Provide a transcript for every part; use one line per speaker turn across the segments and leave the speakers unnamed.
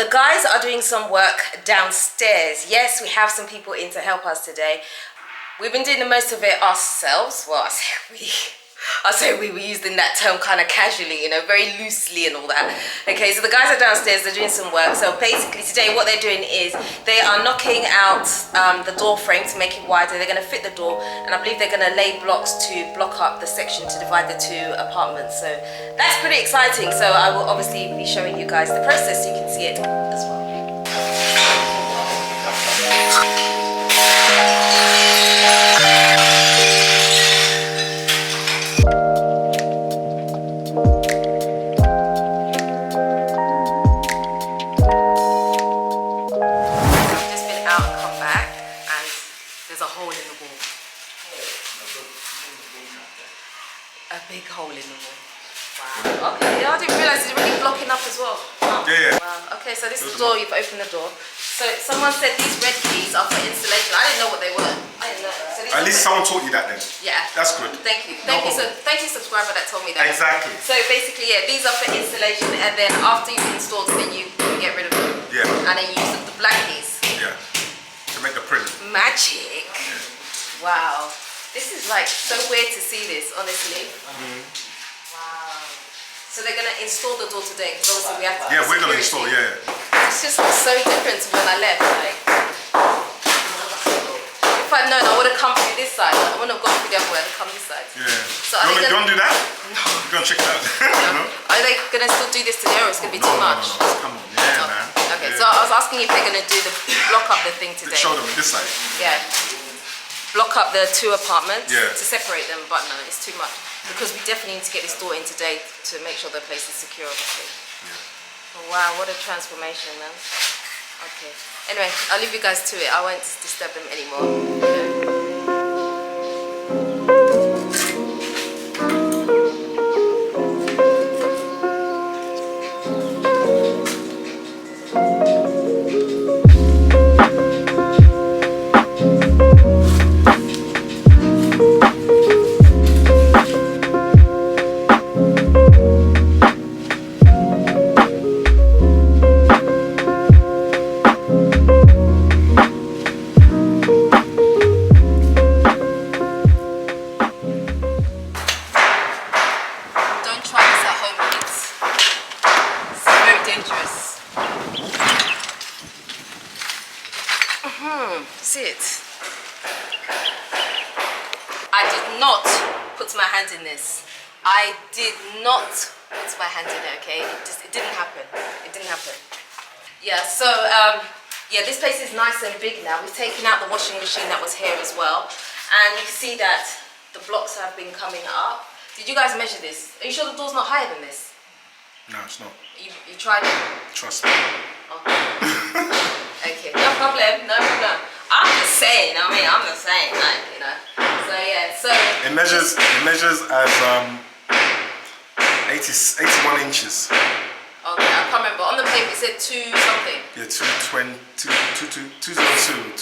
the guys are doing some work downstairs. Yes, we have some people in to help us today. We've been doing the most of it ourselves. Well, I say we were using that term kind of casually, you know, very loosely and all that. Okay, so the guys are downstairs, they're doing some work. So basically today what they're doing is they are knocking out the door frame to make it wider. They're going to fit the door, and I believe they're going to lay blocks to block up the section to divide the two apartments. So that's pretty exciting. So I will obviously be showing you guys the process so you can see it as well. A big hole in the wall. Wow. Okay, yeah, I didn't realise it's really blocking up as well. Oh.
Yeah.
Wow. Okay, so this is the door, you've opened the door. So someone said these red keys are for insulation. I didn't know what they were. I didn't know. So
at least someone taught you that then.
Yeah.
That's good.
Thank you. Thank you. So thank you, subscriber that told me that.
Exactly.
So basically, yeah, these are for insulation, and then after you've installed it, then you get rid of them.
Yeah.
And then you use the black keys.
Yeah. To make the print.
Magic.
Yeah.
Wow. This is like so weird to see this, honestly. Wow. So they're gonna install the door today because obviously we have to.
Yeah, we're gonna install. Yeah.
It's just so different to when I left. Like, if I'd known, I would have come through this side. I wouldn't have gone through the other way. I'd come this side.
Yeah.
So
you want to do that?
No.
You're gonna check it out.
No. Are they gonna still do this today, or it's gonna be too much?
No. Come on. Yeah, man.
Okay.
Yeah.
So I was asking if they're gonna do the block up the thing today.
Show them this side.
Yeah. Block up the two apartments
to
separate them, but no, it's too much because we definitely need to get this door in today to make sure the place is secure, obviously. Yeah. Oh, wow, what a transformation, man. Okay. Anyway, I'll leave you guys to it. I won't disturb them anymore. Sit. I did not put my hand in this. I did not put my hand in it, okay? It didn't happen. It didn't happen. Yeah, so, yeah, this place is nice and big now. We've taken out the washing machine that was here as well. And you can see that the blocks have been coming up. Did you guys measure this? Are you sure the door's not higher than this?
No, it's not.
You tried it?
Trust me.
Okay. Okay, no problem, no problem. I'm just saying, I'm just saying, like, you know. So yeah, so
it measures as 81 inches.
Okay, I can't remember. On the paper it said 2 something.
Yeah, 202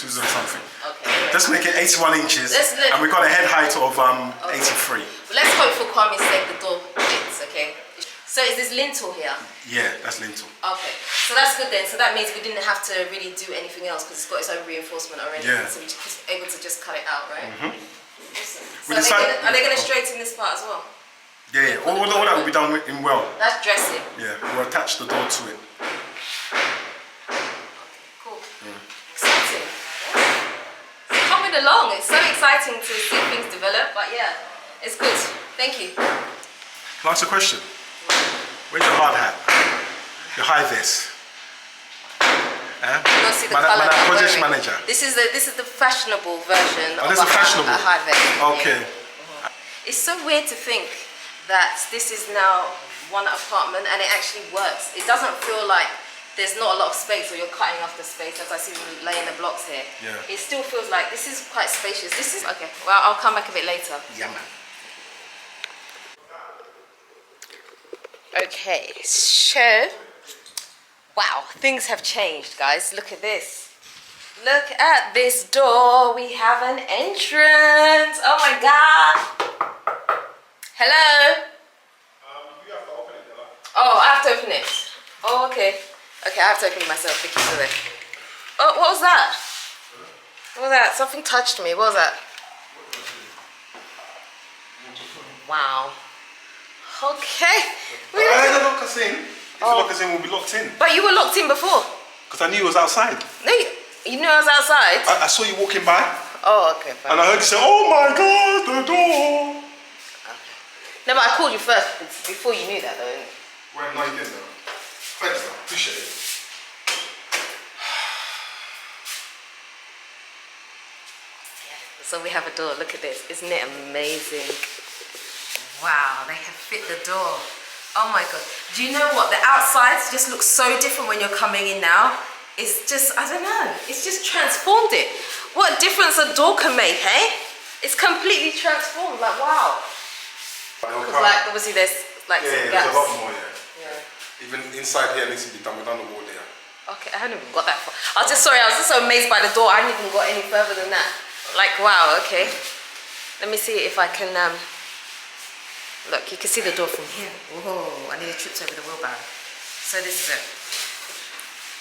something.
Okay.
Let's make it 81 inches. And we got a head height of 83.
Well, let's hope for Kwame's sake the door fits, okay? So is this lintel here?
Yeah, that's lintel.
Okay, so that's good then. So that means we didn't have to really do anything else because it's got its own reinforcement already.
Yeah.
So we're just able to just cut it out, right?
Mm-hmm.
So are they going to straighten this part as well?
Yeah, yeah. All that will be done in weld.
That's dressing.
Yeah, we'll attach the door to it.
Okay, cool. Exciting. Yeah. It's coming along. It's so exciting to see things develop, but yeah, it's good. Thank you.
Can I ask a question? Where's your hard hat? Your high vest?
You'll see the colour I'm
project
wearing.
manager.
This is the fashionable version of
this is fashionable.
A high vest.
Okay.
Yeah. It's so weird to think that this is now one apartment and it actually works. It doesn't feel like there's not a lot of space or you're cutting off the space as I see them laying the blocks here.
Yeah.
It still feels like this is quite spacious. This is okay. Well, I'll come back a bit later.
Yeah, man.
Okay, so wow, things have changed, guys. Look at this. Look at this door. We have an entrance. Oh my god. Hello.
You have to open it,
Oh, I have to open it. Oh, okay. Okay, I have to open it myself. The keys are there. Oh, what was that? What was that? Something touched me. What was that? Wow. Okay.
I lock us in. If you lock us in, we'll be locked in.
But you were locked in before.
Because I knew it was outside.
No, you knew I was outside?
I saw you walking by.
Oh, okay. Fine.
And I heard you say, oh my God, the door.
Okay. No, but I called you first before you knew that, though.
Well, no, you didn't, though. Thanks, though. Appreciate it.
So we have a door. Look at this. Isn't it amazing? Wow, they have fit the door. Oh my God. Do you know what? The outsides just look so different when you're coming in now. It's just, I don't know. It's just transformed it. What a difference a door can make, hey? It's completely transformed. Like, wow. Because, like, obviously there's like some gaps.
There's a lot more, yeah. Even inside here needs to be done. We've done the wall there. Okay,
I haven't even got that far. I was just so amazed by the door. I hadn't even got any further than that. Like, wow, okay. Let me see if I can, look, you can see the door from here. Whoa, I nearly tripped over the wheelbarrow. So this is it.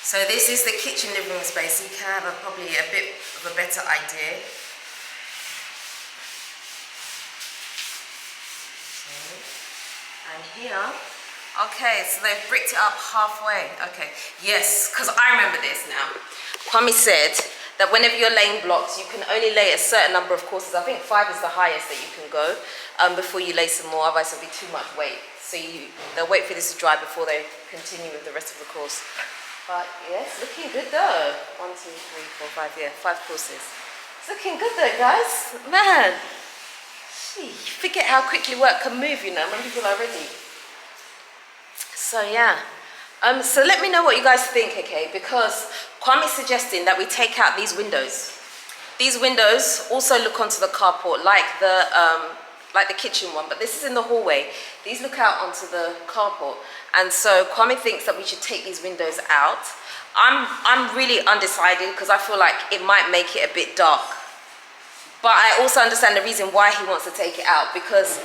So this is the kitchen living room space. So you can have probably a bit of a better idea. Okay. And here, okay, so they've bricked it up halfway. Okay, yes, because I remember this now. Kwame said that whenever you're laying blocks, you can only lay a certain number of courses. I think 5 is the highest that you can go before you lay some more, otherwise it'll be too much weight. So they'll wait for this to dry before they continue with the rest of the course. But yes, looking good though. 1, 2, 3, 4, 5, yeah, 5 courses. It's looking good though, guys. Man, gee, you forget how quickly work can move, you know, when people are ready. So yeah. So let me know what you guys think, okay? Because Kwame's suggesting that we take out these windows. These windows also look onto the carport, like the kitchen one, but this is in the hallway. These look out onto the carport, and so Kwame thinks that we should take these windows out. I'm really undecided because I feel like it might make it a bit dark. But I also understand the reason why he wants to take it out, because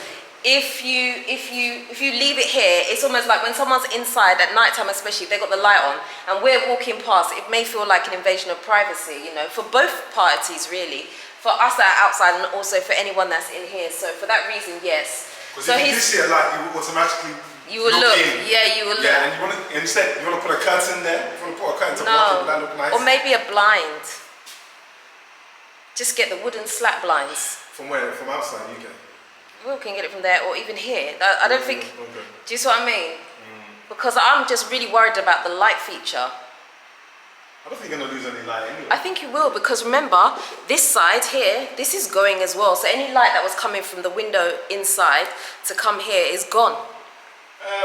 if you leave it here, it's almost like when someone's inside at night time, especially if they've got the light on and we're walking past, it may feel like an invasion of privacy, you know, for both parties really, for us that are outside and also for anyone that's in here. So for that reason, yes.
Because if you do see a light, you will automatically
look in. Yeah, you will look.
Yeah, and instead you want to put a curtain there. You want to put a curtain to block it, would that look nice?
Or maybe a blind. Just get the wooden slat blinds.
From where? From outside, you can.
We can get it from there, or even here. I don't think.
Okay.
Do you see what I mean? Because I'm just really worried about the light feature.
I don't think you're gonna lose any light anyway.
I think you will, because remember, this side here, this is going as well. So any light that was coming from the window inside to come here is gone.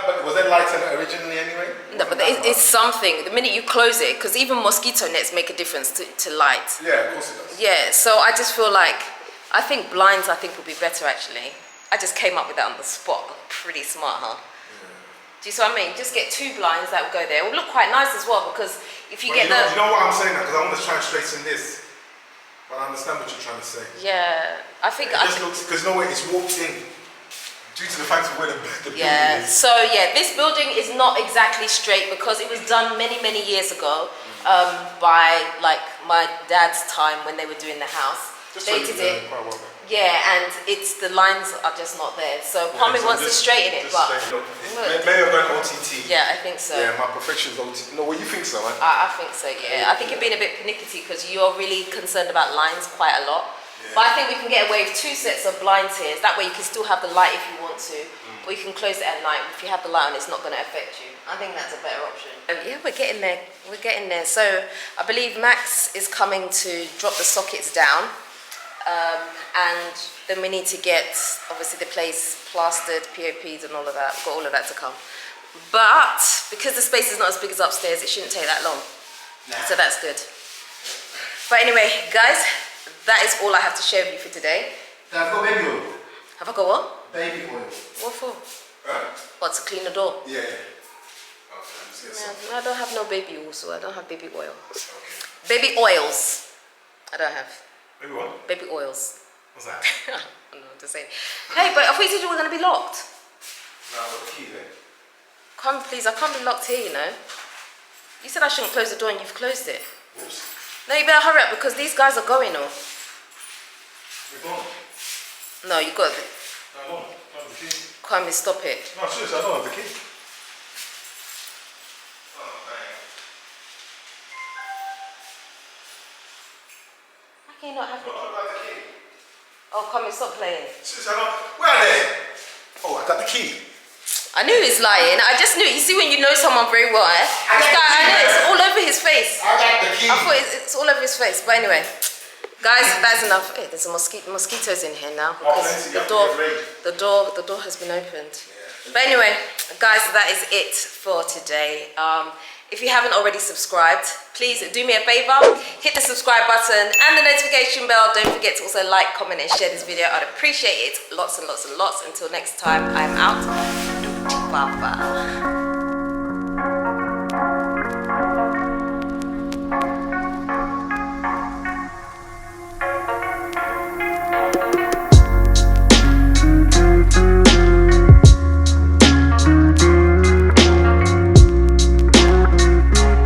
But was there lights in it originally anyway?
No, but it's something. The minute you close it, because even mosquito nets make a difference to light.
Yeah, of course it does.
Yeah, so I just feel like, I think blinds would be better actually. I just came up with that on the spot. Pretty smart, huh? Yeah. Do you see what I mean? Just get 2 blinds that will go there. It will look quite nice as well, because if you get
you know what I'm saying now? Because I want to try and straighten this. But I understand what you're trying to say.
Yeah, I think...
It just looks, because you know what, it's walked in. Due to the fact of where the building is.
So yeah, this building is not exactly straight because it was done many years ago by like my dad's time when they were doing the house. They did it.
Quite well.
Yeah, and the lines are just not there. So Kwame wants to straighten it, but
maybe I'm going OTT.
Yeah, I think so.
Yeah, my perfection is OTT. No, well, you think so, man?
I think so. Yeah, I think you're being a bit pernickety because you're really concerned about lines quite a lot. Yeah. But I think we can get away with 2 sets of blinds here. That way you can still have the light if you want to, or you can close it at night. If you have the light on, it's not going to affect you. I think that's a better option. Yeah, we're getting there. We're getting there. So I believe Max is coming to drop the sockets down. And then we need to get, obviously, the place plastered, POP'd and all of that. We've got all of that to come. But because the space is not as big as upstairs, it shouldn't take that long. Nah. So that's good. But anyway, guys, that is all I have to share with you for today.
I've got baby oil.
Have I got what?
Baby oil.
What for?
Huh?
What, to clean the door?
Yeah. Okay,
no, I don't have no baby oil, so I don't have baby oil.
Okay.
Baby oils. I don't have.
Baby what?
Baby oils.
What's that?
I don't know what to say. Hey, but I thought you said you were going to be locked.
No, I've got the key there.
Come, please, I can't be locked here, you know. You said I shouldn't close the door and you've closed it.
Oops.
No, you better hurry up because these guys are going on.
We're gone.
No, you got it.
No, I don't have the key.
Kwame, stop it.
No, seriously, I don't have the key.
How can you not have the
I
key?
don't have the key.
Oh, Kwame, stop playing.
Seriously, I don't. Where are they? Oh, I got the key.
I knew he's lying. I just knew. You see when you know someone very well, eh?
I got the key,
I know,
man.
it's all over his face.
I got the key.
I thought it's all over his face. But anyway, guys, that's enough. Hey, there's mosquitoes in here now because the door has been opened. Yeah. But anyway, guys, that is it for today. If you haven't already subscribed, please do me a favor, hit the subscribe button and the notification bell. Don't forget to also like, comment and share this video. I'd appreciate it lots and lots and lots. Until next time, I'm out. Bye bye.